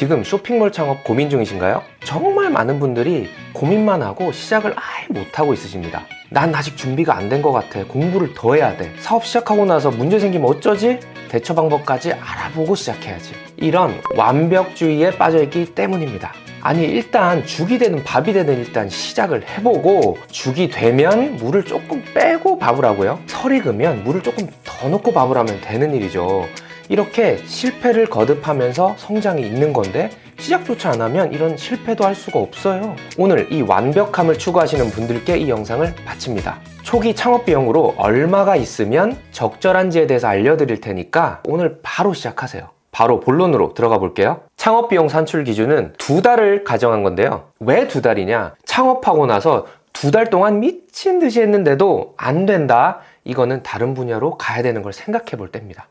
지금 쇼핑몰 창업 고민 중이신가요? 정말 많은 분들이 고민만 하고 시작을 아예 못하고 있으십니다. 난 아직 준비가 안 된 것 같아. 공부를 더 해야 돼. 사업 시작하고 나서 문제 생기면 어쩌지? 대처 방법까지 알아보고 시작해야지. 이런 완벽주의에 빠져있기 때문입니다. 아니, 일단 죽이 되든 밥이 되든 일단 시작을 해보고, 죽이 되면 물을 조금 빼고 밥을 하고요, 설이 그면 물을 조금 더 넣고 밥을 하면 되는 일이죠. 이렇게 실패를 거듭하면서 성장이 있는 건데, 시작조차 안 하면 이런 실패도 할 수가 없어요. 오늘 이 완벽함을 추구하시는 분들께 이 영상을 바칩니다. 초기 창업 비용으로 얼마가 있으면 적절한지에 대해서 알려드릴 테니까 오늘 바로 시작하세요. 바로 본론으로 들어가 볼게요. 창업 비용 산출 기준은 2달을 가정한 건데요. 왜 2달이냐? 창업하고 나서 2달 동안 미친 듯이 했는데도 안 된다. 이거는 다른 분야로 가야 되는 걸 생각해 볼 때입니다.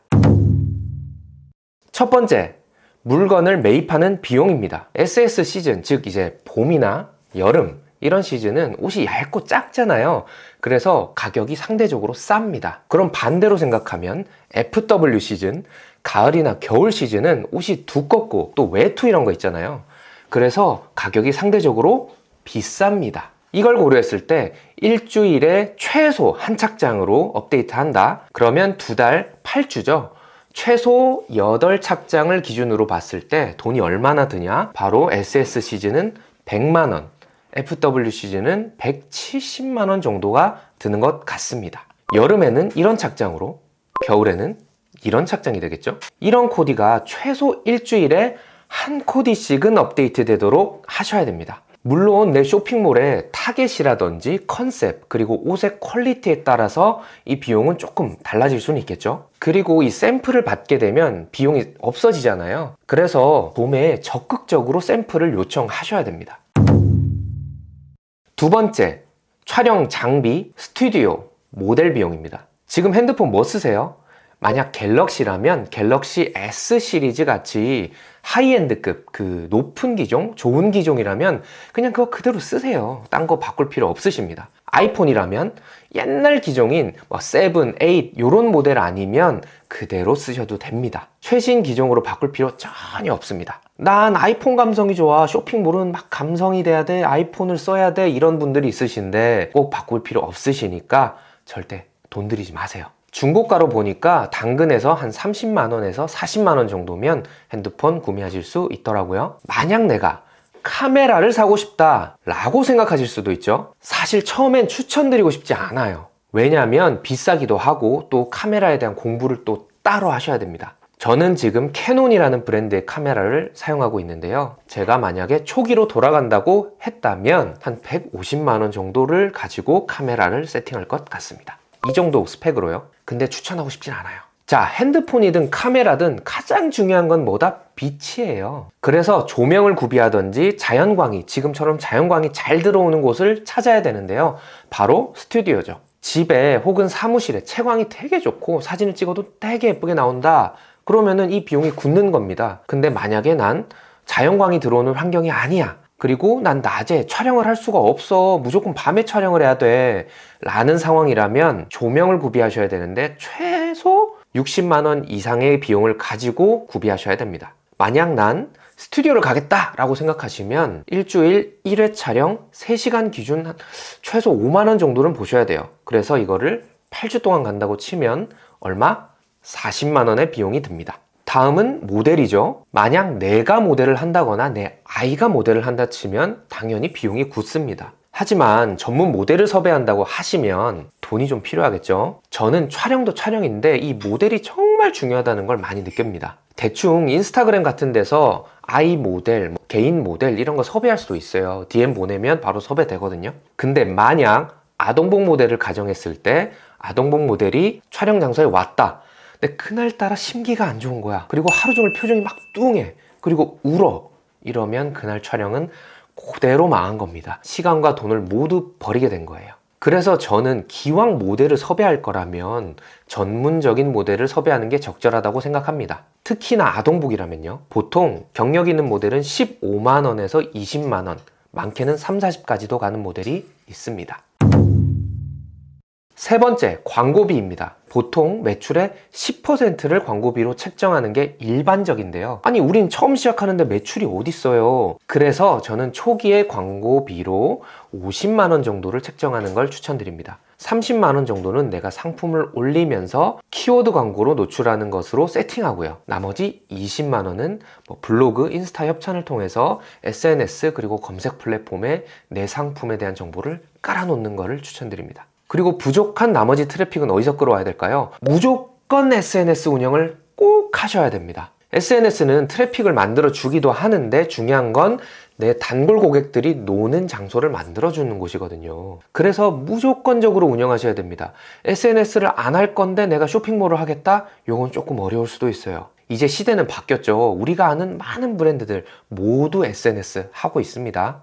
첫 번째, 물건을 매입하는 비용입니다. SS 시즌, 즉 이제 봄이나 여름 이런 시즌은 옷이 얇고 작잖아요. 그래서 가격이 상대적으로 쌉니다. 그럼 반대로 생각하면 FW 시즌, 가을이나 겨울 시즌은 옷이 두껍고 또 외투 이런 거 있잖아요. 그래서 가격이 상대적으로 비쌉니다. 이걸 고려했을 때 일주일에 최소 한 착장으로 업데이트한다. 그러면 2달 8주죠. 최소 8착장을 기준으로 봤을 때 돈이 얼마나 드냐? 바로 SS 시즌은 100만원, FW 시즌은 170만원 정도가 드는 것 같습니다. 여름에는 이런 착장으로, 겨울에는 이런 착장이 되겠죠? 이런 코디가 최소 일주일에 한 코디씩은 업데이트 되도록 하셔야 됩니다. 물론 내 쇼핑몰의 타겟이라든지 컨셉, 그리고 옷의 퀄리티에 따라서 이 비용은 조금 달라질 수는 있겠죠. 그리고 이 샘플을 받게 되면 비용이 없어지잖아요. 그래서 봄에 적극적으로 샘플을 요청하셔야 됩니다. 두 번째, 촬영 장비, 스튜디오, 모델 비용입니다. 지금 핸드폰 뭐 쓰세요? 만약 갤럭시라면 갤럭시 S 시리즈 같이 하이엔드급, 그 높은 기종, 좋은 기종이라면 그냥 그거 그대로 쓰세요. 딴 거 바꿀 필요 없으십니다. 아이폰이라면 옛날 기종인 7, 8 이런 모델 아니면 그대로 쓰셔도 됩니다. 최신 기종으로 바꿀 필요 전혀 없습니다. 난 아이폰 감성이 좋아, 쇼핑몰은 막 감성이 돼야 돼, 아이폰을 써야 돼, 이런 분들이 있으신데 꼭 바꿀 필요 없으시니까 절대 돈 들이지 마세요. 중고가로 보니까 당근에서 한 30만원에서 40만원 정도면 핸드폰 구매하실 수 있더라고요. 만약 내가 카메라를 사고 싶다 라고 생각하실 수도 있죠. 사실 처음엔 추천드리고 싶지 않아요. 왜냐하면 비싸기도 하고 또 카메라에 대한 공부를 또 따로 하셔야 됩니다. 저는 지금 캐논이라는 브랜드의 카메라를 사용하고 있는데요. 제가 만약에 초기로 돌아간다고 했다면 한 150만원 정도를 가지고 카메라를 세팅할 것 같습니다. 이 정도 스펙으로요. 근데 추천하고 싶진 않아요. 자, 핸드폰이든 카메라든 가장 중요한 건 뭐다? 빛이에요. 그래서 조명을 구비하든지 자연광이, 지금처럼 자연광이 잘 들어오는 곳을 찾아야 되는데요. 바로 스튜디오죠. 집에 혹은 사무실에 채광이 되게 좋고 사진을 찍어도 되게 예쁘게 나온다. 그러면은 이 비용이 굳는 겁니다. 근데 만약에 난 자연광이 들어오는 환경이 아니야. 그리고 난 낮에 촬영을 할 수가 없어. 무조건 밤에 촬영을 해야 돼. 라는 상황이라면 조명을 구비하셔야 되는데 최소 60만원 이상의 비용을 가지고 구비하셔야 됩니다. 만약 난 스튜디오를 가겠다 라고 생각하시면 일주일 1회 촬영 3시간 기준 최소 5만원 정도는 보셔야 돼요. 그래서 이거를 8주 동안 간다고 치면 얼마? 40만원의 비용이 듭니다. 다음은 모델이죠. 만약 내가 모델을 한다거나 내 아이가 모델을 한다 치면 당연히 비용이 굳습니다. 하지만 전문 모델을 섭외한다고 하시면 돈이 좀 필요하겠죠. 저는 촬영도 촬영인데 이 모델이 정말 중요하다는 걸 많이 느낍니다. 대충 인스타그램 같은 데서 아이 모델, 개인 모델 이런 거 섭외할 수도 있어요. DM 보내면 바로 섭외되거든요. 근데 만약 아동복 모델을 가정했을 때 아동복 모델이 촬영 장소에 왔다. 근데 그날따라 심기가 안 좋은 거야. 그리고 하루 종일 표정이 막 뚱해. 그리고 울어. 이러면 그날 촬영은 그대로 망한 겁니다. 시간과 돈을 모두 버리게 된 거예요. 그래서 저는 기왕 모델을 섭외할 거라면 전문적인 모델을 섭외하는 게 적절하다고 생각합니다. 특히나 아동복이라면요. 보통 경력 있는 모델은 15만원에서 20만원, 많게는 3, 40까지도 가는 모델이 있습니다. 세 번째, 광고비입니다. 보통 매출의 10%를 광고비로 책정하는 게 일반적인데요. 아니, 우린 처음 시작하는데 매출이 어딨어요. 그래서 저는 초기에 광고비로 50만 원 정도를 책정하는 걸 추천드립니다. 30만 원 정도는 내가 상품을 올리면서 키워드 광고로 노출하는 것으로 세팅하고요. 나머지 20만 원은 블로그, 인스타 협찬을 통해서 SNS 그리고 검색 플랫폼에 내 상품에 대한 정보를 깔아놓는 것을 추천드립니다. 그리고 부족한 나머지 트래픽은 어디서 끌어와야 될까요? 무조건 SNS 운영을 꼭 하셔야 됩니다. SNS는 트래픽을 만들어 주기도 하는데 중요한 건 내 단골 고객들이 노는 장소를 만들어 주는 곳이거든요. 그래서 무조건적으로 운영하셔야 됩니다. SNS를 안 할 건데 내가 쇼핑몰을 하겠다? 요건 조금 어려울 수도 있어요. 이제 시대는 바뀌었죠. 우리가 아는 많은 브랜드들 모두 SNS 하고 있습니다.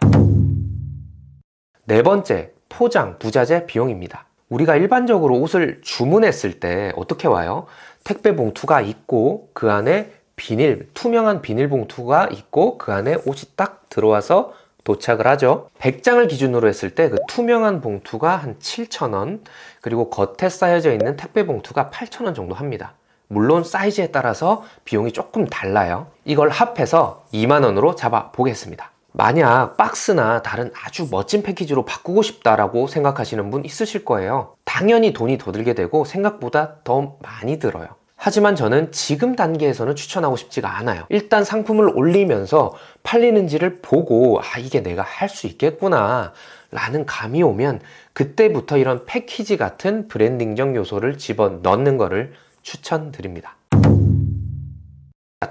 네 번째, 포장, 부자재 비용입니다. 우리가 일반적으로 옷을 주문했을 때 어떻게 와요? 택배 봉투가 있고 그 안에 투명한 비닐 봉투가 있고 그 안에 옷이 딱 들어와서 도착을 하죠. 100장을 기준으로 했을 때 그 투명한 봉투가 한 7,000원, 그리고 겉에 쌓여져 있는 택배 봉투가 8,000원 정도 합니다. 물론 사이즈에 따라서 비용이 조금 달라요. 이걸 합해서 2만 원으로 잡아 보겠습니다. 만약 박스나 다른 아주 멋진 패키지로 바꾸고 싶다라고 생각하시는 분 있으실 거예요. 당연히 돈이 더 들게 되고 생각보다 더 많이 들어요. 하지만 저는 지금 단계에서는 추천하고 싶지가 않아요. 일단 상품을 올리면서 팔리는지를 보고 이게 내가 할 수 있겠구나 라는 감이 오면 그때부터 이런 패키지 같은 브랜딩적 요소를 집어넣는 거를 추천드립니다.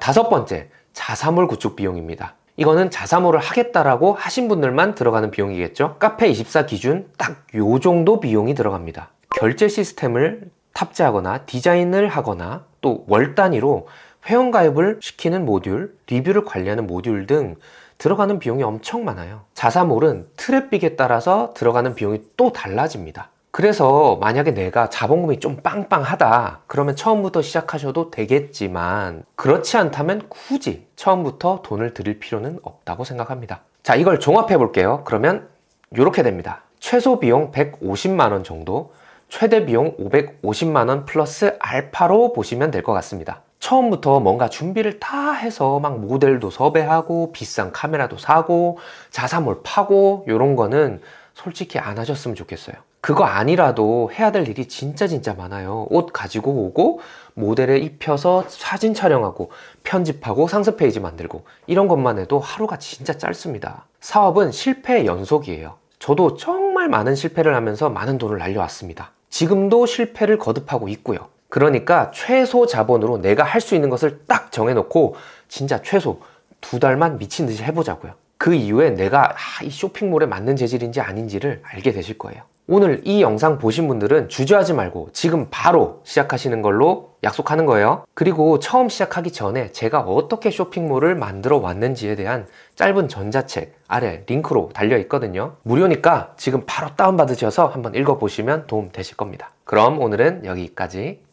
다섯 번째, 자사몰 구축 비용입니다. 이거는 자사몰을 하겠다라고 하신 분들만 들어가는 비용이겠죠. 카페24 기준 딱 요 정도 비용이 들어갑니다. 결제 시스템을 탑재하거나 디자인을 하거나 또 월 단위로 회원가입을 시키는 모듈, 리뷰를 관리하는 모듈 등 들어가는 비용이 엄청 많아요. 자사몰은 트래픽에 따라서 들어가는 비용이 또 달라집니다. 그래서 만약에 내가 자본금이 좀 빵빵하다 그러면 처음부터 시작하셔도 되겠지만 그렇지 않다면 굳이 처음부터 돈을 들일 필요는 없다고 생각합니다. 자, 이걸 종합해 볼게요. 그러면 이렇게 됩니다. 최소 비용 150만 원 정도, 최대 비용 550만 원 플러스 알파로 보시면 될 것 같습니다. 처음부터 뭔가 준비를 다 해서 막 모델도 섭외하고 비싼 카메라도 사고 자사몰 파고 이런 거는 솔직히 안 하셨으면 좋겠어요. 그거 아니라도 해야 될 일이 진짜 많아요. 옷 가지고 오고 모델에 입혀서 사진 촬영하고 편집하고 상세 페이지 만들고 이런 것만 해도 하루가 진짜 짧습니다. 사업은 실패의 연속이에요. 저도 정말 많은 실패를 하면서 많은 돈을 날려왔습니다. 지금도 실패를 거듭하고 있고요. 그러니까 최소 자본으로 내가 할 수 있는 것을 딱 정해놓고 진짜 최소 2달만 미친 듯이 해보자고요. 그 이후에 내가 이 쇼핑몰에 맞는 재질인지 아닌지를 알게 되실 거예요. 오늘 이 영상 보신 분들은 주저하지 말고 지금 바로 시작하시는 걸로 약속하는 거예요. 그리고 처음 시작하기 전에 제가 어떻게 쇼핑몰을 만들어 왔는지에 대한 짧은 전자책 아래 링크로 달려 있거든요. 무료니까 지금 바로 다운받으셔서 한번 읽어보시면 도움 되실 겁니다. 그럼 오늘은 여기까지.